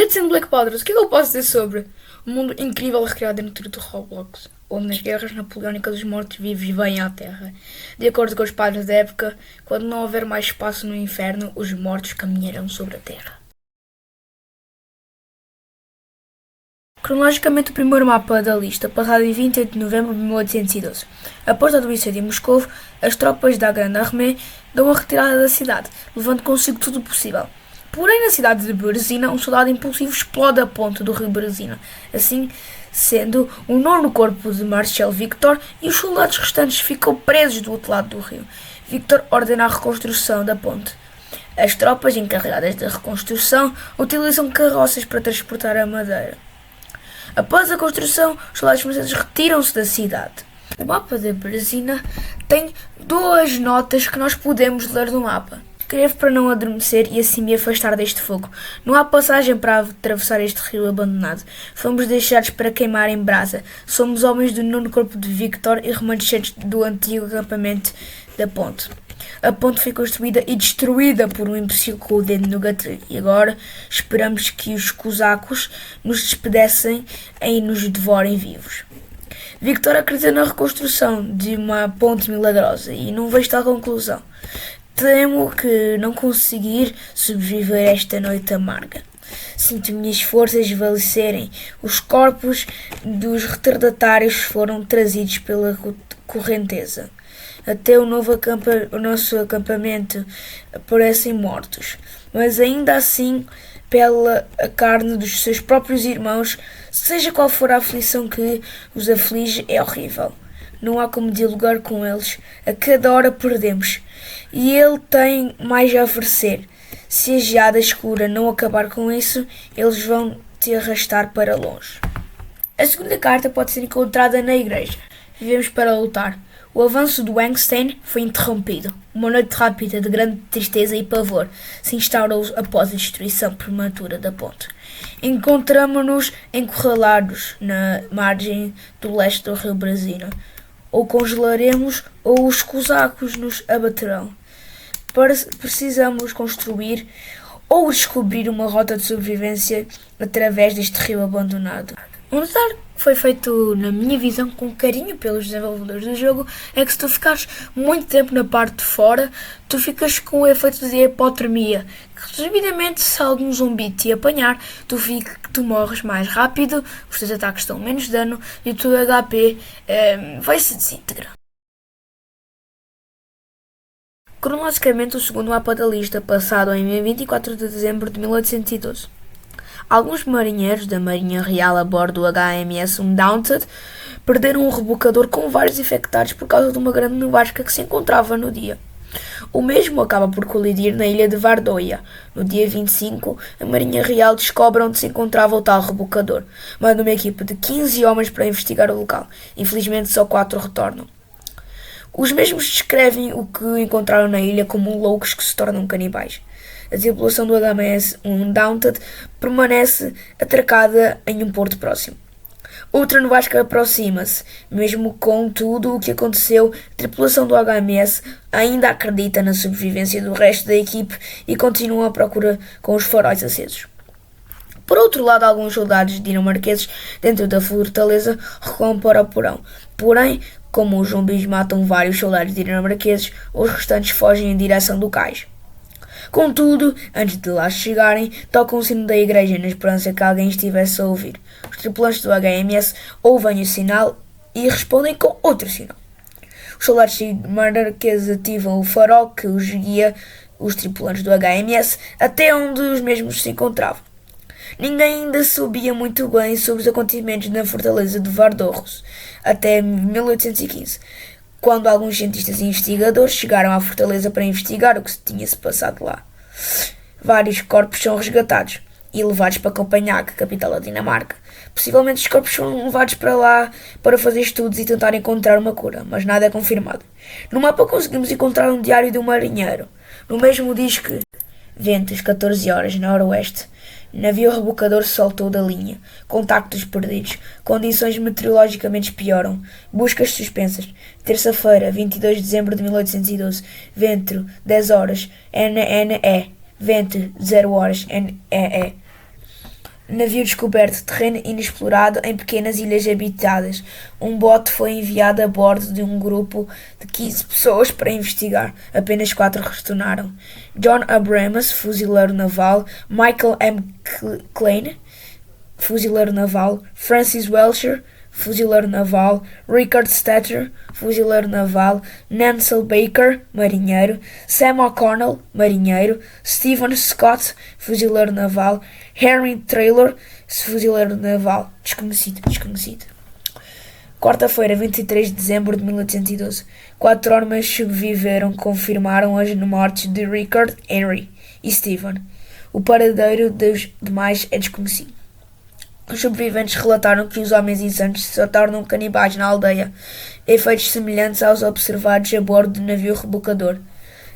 Citizen Black Powders, o que é que eu posso dizer sobre um mundo incrível recriado dentro do Roblox, onde nas guerras napoleónicas os mortos-vivos vêm à Terra? De acordo com os padres da época, quando não houver mais espaço no inferno, os mortos caminharão sobre a Terra. Cronologicamente, o primeiro mapa da lista, passado em 28 de novembro de 1812. Após a doença de Moscou, as tropas da Grande Armée dão a retirada da cidade, levando consigo tudo o possível. Porém, na cidade de Berezina, um soldado impulsivo explode a ponte do rio Berezina, assim sendo o nono corpo de Marshal Victor e os soldados restantes ficam presos do outro lado do rio. Victor ordena a reconstrução da ponte. As tropas encarregadas da reconstrução utilizam carroças para transportar a madeira. Após a construção, os soldados franceses retiram-se da cidade. O mapa de Berezina tem duas notas que nós podemos ler no mapa. Escrevo para não adormecer e assim me afastar deste fogo. Não há passagem para atravessar este rio abandonado. Fomos deixados para queimar em brasa. Somos homens do nono corpo de Victor e remanescentes do antigo acampamento da ponte. A ponte foi construída e destruída por um imbecil com o dedo no gatilho. E agora esperamos que os cosacos nos despedecem e nos devorem vivos. Victor acredita na reconstrução de uma ponte milagrosa e não vejo tal conclusão. Temo que não conseguir sobreviver a esta noite amarga. Sinto minhas forças esvalecerem. Os corpos dos retardatários foram trazidos pela correnteza. Até o nosso acampamento parecem mortos. Mas ainda assim, pela carne dos seus próprios irmãos, seja qual for a aflição que os aflige, é horrível. Não há como dialogar com eles. A cada hora perdemos. E ele tem mais a oferecer. Se a geada escura não acabar com isso, eles vão te arrastar para longe. A segunda carta pode ser encontrada na igreja. Vivemos para lutar. O avanço do Engstein foi interrompido. Uma noite rápida de grande tristeza e pavor se instaurou após a destruição prematura da ponte. Encontramo-nos encurralados na margem do leste do rio Berezina. Ou congelaremos ou os cosacos nos abaterão. Precisamos construir ou descobrir uma rota de sobrevivência através deste rio abandonado. Um detalhe que foi feito, na minha visão, com carinho pelos desenvolvedores do jogo, é que se tu ficares muito tempo na parte de fora, tu ficas com o efeito de hipotermia, que devidamente se algum zumbi te apanhar, tu morres mais rápido, os teus ataques dão menos dano e o teu HP vai se desintegrar. Cronologicamente, o segundo mapa da lista, passado em 24 de dezembro de 1812. Alguns marinheiros da Marinha Real a bordo do HMS Undaunted perderam um rebocador com vários infectados por causa de uma grande nevasca que se encontrava no dia. O mesmo acaba por colidir na ilha de Vardoia. No dia 25, a Marinha Real descobre onde se encontrava o tal rebocador. Manda uma equipe de 15 homens para investigar o local. Infelizmente, só 4 retornam. Os mesmos descrevem o que encontraram na ilha como loucos que se tornam canibais. A tripulação do HMS Undaunted permanece atracada em um porto próximo. Outra nevasca aproxima-se. Mesmo com tudo o que aconteceu, a tripulação do HMS ainda acredita na sobrevivência do resto da equipe e continua à procura com os faróis acesos. Por outro lado, alguns soldados dinamarqueses dentro da fortaleza recuam para o porão. Porém, como os zumbis matam vários soldados dinamarqueses, os restantes fogem em direção do cais. Contudo, antes de lá chegarem, tocam o sino da igreja na esperança que alguém estivesse a ouvir. Os tripulantes do HMS ouvem o sinal e respondem com outro sinal. Os soldados dinamarqueses ativam o farol que os guia os tripulantes do HMS até onde os mesmos se encontravam. Ninguém ainda sabia muito bem sobre os acontecimentos na fortaleza de Vardorros, até 1815, quando alguns cientistas e investigadores chegaram à fortaleza para investigar o que tinha-se passado lá. Vários corpos são resgatados e levados para Copenhague, capital da Dinamarca. Possivelmente os corpos foram levados para lá para fazer estudos e tentar encontrar uma cura, mas nada é confirmado. No mapa conseguimos encontrar um diário de um marinheiro. No mesmo diz que ventos 14 horas noroeste. Navio rebocador saltou da linha. Contactos perdidos. Condições meteorologicamente pioram. Buscas suspensas. Terça-feira, 22 de dezembro de 1812. Vento, 10 horas. NNE. Vento, 0 horas. NEE. Navio descoberto, terreno inexplorado em pequenas ilhas habitadas. Um bote foi enviado a bordo de um grupo de 15 pessoas para investigar. Apenas 4 retornaram. John Abrams, fuzileiro naval. Michael M. Klein, fuzileiro naval. Francis Welcher, fuzileiro naval. Richard Statter, fuzileiro naval. Nancel Baker, marinheiro. Sam O'Connell, marinheiro. Stephen Scott, fuzileiro naval. Henry Taylor, fuzileiro naval. Desconhecido. Quarta-feira, 23 de dezembro de 1812. 4 homens sobreviveram, confirmaram as mortes de Richard, Henry e Stephen. O paradeiro dos demais é desconhecido. Os sobreviventes relataram que os homens insanos se tornam canibais na aldeia, efeitos semelhantes aos observados a bordo do navio rebocador.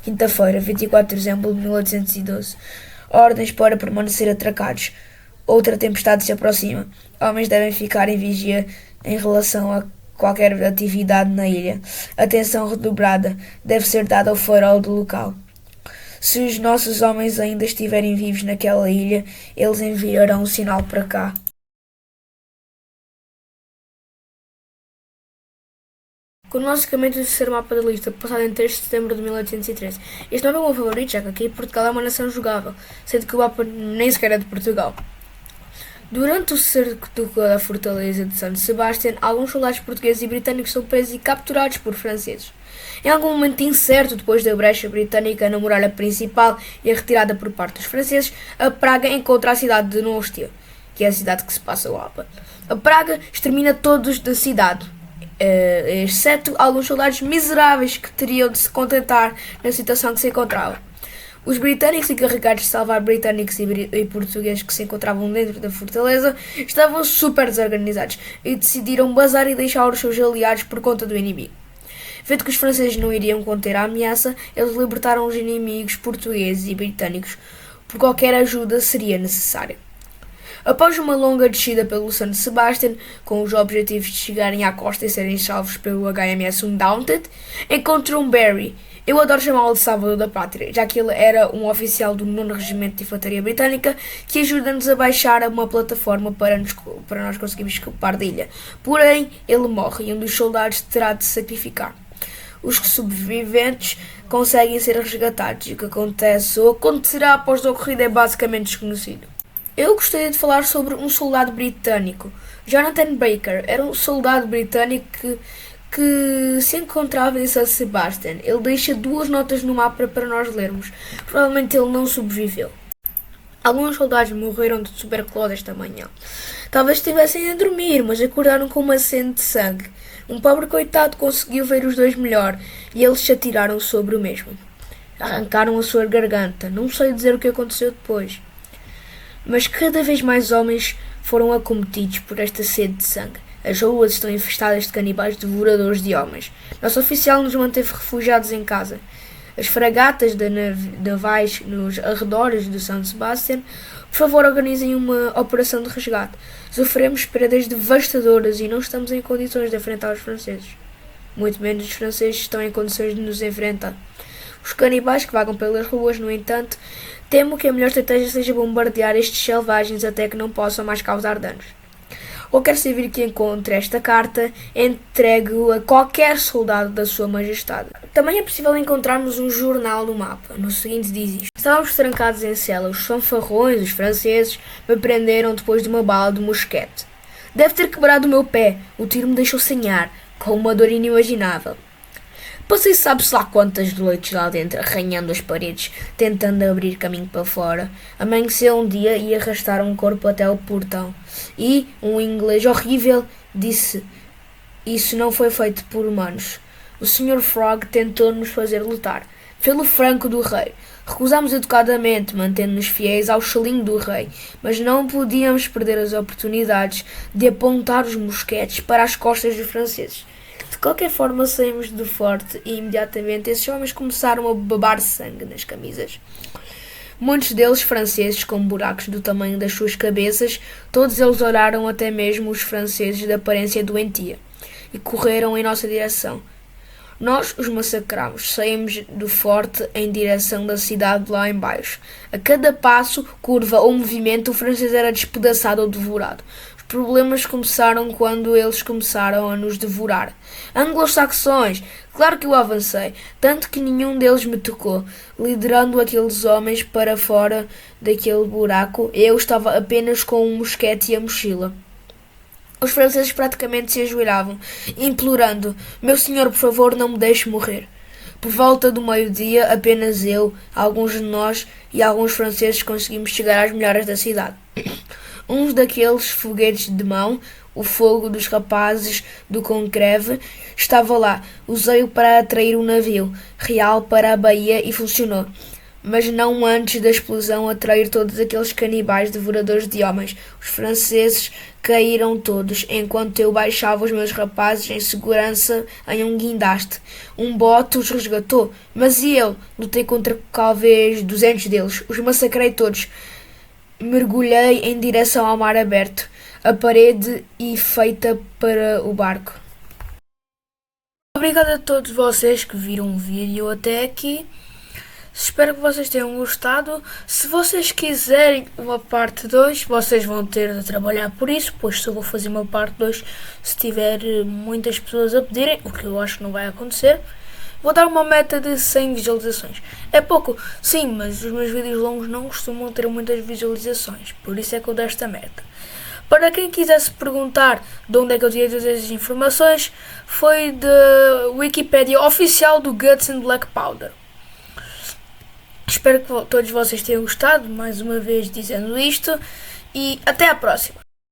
Quinta-feira, 24 de dezembro de 1812. Ordens para permanecer atracados. Outra tempestade se aproxima. Homens devem ficar em vigia em relação a qualquer atividade na ilha. Atenção redobrada deve ser dada ao farol do local. Se os nossos homens ainda estiverem vivos naquela ilha, eles enviarão um sinal para cá. Cronologicamente, o terceiro mapa da lista, passado em 3 de setembro de 1813. Este não é o meu favorito, já que aqui Portugal é uma nação jogável, sendo que o mapa nem sequer é de Portugal. Durante o cerco da fortaleza de San Sebastián, alguns soldados portugueses e britânicos são presos e capturados por franceses. Em algum momento incerto, depois da brecha britânica na muralha principal e a retirada por parte dos franceses, a Praga encontra a cidade de Nostia, que é a cidade que se passa o mapa. A Praga extermina todos da cidade, exceto alguns soldados miseráveis que teriam de se contentar na situação que se encontravam. Os britânicos encarregados de salvar britânicos e portugueses que se encontravam dentro da fortaleza estavam super desorganizados e decidiram bazar e deixar os seus aliados por conta do inimigo. Vendo que os franceses não iriam conter a ameaça, eles libertaram os inimigos portugueses e britânicos, por qualquer ajuda seria necessária. Após uma longa descida pelo San Sebastián, com os objetivos de chegarem à costa e serem salvos pelo HMS Undaunted, encontrou Barry. Eu adoro chamá-lo de Salvador da Pátria, já que ele era um oficial do 9º Regimento de Infantaria Britânica que ajuda-nos a baixar a uma plataforma para nós conseguirmos escapar da ilha. Porém, ele morre e um dos soldados terá de se sacrificar. Os sobreviventes conseguem ser resgatados e o que acontece ou acontecerá após o ocorrido é basicamente desconhecido. Eu gostaria de falar sobre um soldado britânico. Jonathan Baker era um soldado britânico que se encontrava em San Sebastián. Ele deixa 2 notas no mapa para nós lermos. Provavelmente ele não sobreviveu. Alguns soldados morreram de tuberculose esta manhã. Talvez estivessem a dormir, mas acordaram com uma sede de sangue. Um pobre coitado conseguiu ver os 2 melhor e eles se atiraram sobre o mesmo. Arrancaram a sua garganta. Não sei dizer o que aconteceu depois. Mas cada vez mais homens foram acometidos por esta sede de sangue. As ruas estão infestadas de canibais devoradores de homens. Nosso oficial nos manteve refugiados em casa. As fragatas navais nos arredores de San Sebastián, por favor, organizem uma operação de resgate. Sofremos perdas devastadoras e não estamos em condições de enfrentar os franceses. Muito menos os franceses estão em condições de nos enfrentar. Os canibais que vagam pelas ruas, no entanto, temo que a melhor estratégia seja bombardear estes selvagens até que não possam mais causar danos. Qualquer civil que encontre esta carta, entregue-o a qualquer soldado da sua majestade. Também é possível encontrarmos um jornal no mapa. No seguinte diz isto: estávamos trancados em cela. Os fanfarrões, os franceses, me prenderam depois de uma bala de mosquete. Deve ter quebrado o meu pé. O tiro me deixou sem ar, com uma dor inimaginável. Passei sabe-se lá quantas noites lá dentro, arranhando as paredes, tentando abrir caminho para fora. Amanheceu um dia e arrastaram um corpo até o portão. E um inglês horrível disse: isso não foi feito por humanos. O Sr. Frog tentou nos fazer lutar. Pelo franco do rei. Recusámos educadamente, mantendo-nos fiéis ao selinho do rei, mas não podíamos perder as oportunidades de apontar os mosquetes para as costas dos franceses. De qualquer forma, saímos do forte e imediatamente esses homens começaram a babar sangue nas camisas. Muitos deles franceses com buracos do tamanho das suas cabeças, todos eles olharam até mesmo os franceses de aparência doentia e correram em nossa direção. Nós os massacramos, saímos do forte em direção da cidade lá embaixo. A cada passo, curva ou movimento, o francês era despedaçado ou devorado. Os problemas começaram quando eles começaram a nos devorar. Anglo-saxões! Claro que eu avancei, tanto que nenhum deles me tocou. Liderando aqueles homens para fora daquele buraco, eu estava apenas com um mosquete e a mochila. Os franceses praticamente se ajoelhavam, implorando: Meu senhor, por favor, não me deixe morrer. Por volta do meio-dia, apenas eu, alguns de nós e alguns franceses conseguimos chegar às melhoras da cidade. Uns daqueles foguetes de mão, o fogo dos rapazes do Concreve, estava lá. Usei-o para atrair o navio real para a baía e funcionou. Mas não antes da explosão atrair todos aqueles canibais devoradores de homens. Os franceses caíram todos, enquanto eu baixava os meus rapazes em segurança em um guindaste. Um bote os resgatou, mas e eu? Lutei contra talvez 200 deles. Os massacrei todos. Mergulhei em direção ao mar aberto, a parede e feita para o barco. Obrigado a todos vocês que viram o vídeo até aqui. Espero que vocês tenham gostado. Se vocês quiserem uma parte 2, vocês vão ter de trabalhar por isso, pois só vou fazer uma parte 2 se tiver muitas pessoas a pedirem, o que eu acho que não vai acontecer. Vou dar uma meta de 100 visualizações. É pouco, sim, mas os meus vídeos longos não costumam ter muitas visualizações, por isso é que eu dei esta meta. Para quem quisesse perguntar de onde é que eu tirei todas essas informações, foi da Wikipédia oficial do Guts and Black Powder. Espero que todos vocês tenham gostado, mais uma vez dizendo isto, e até à próxima!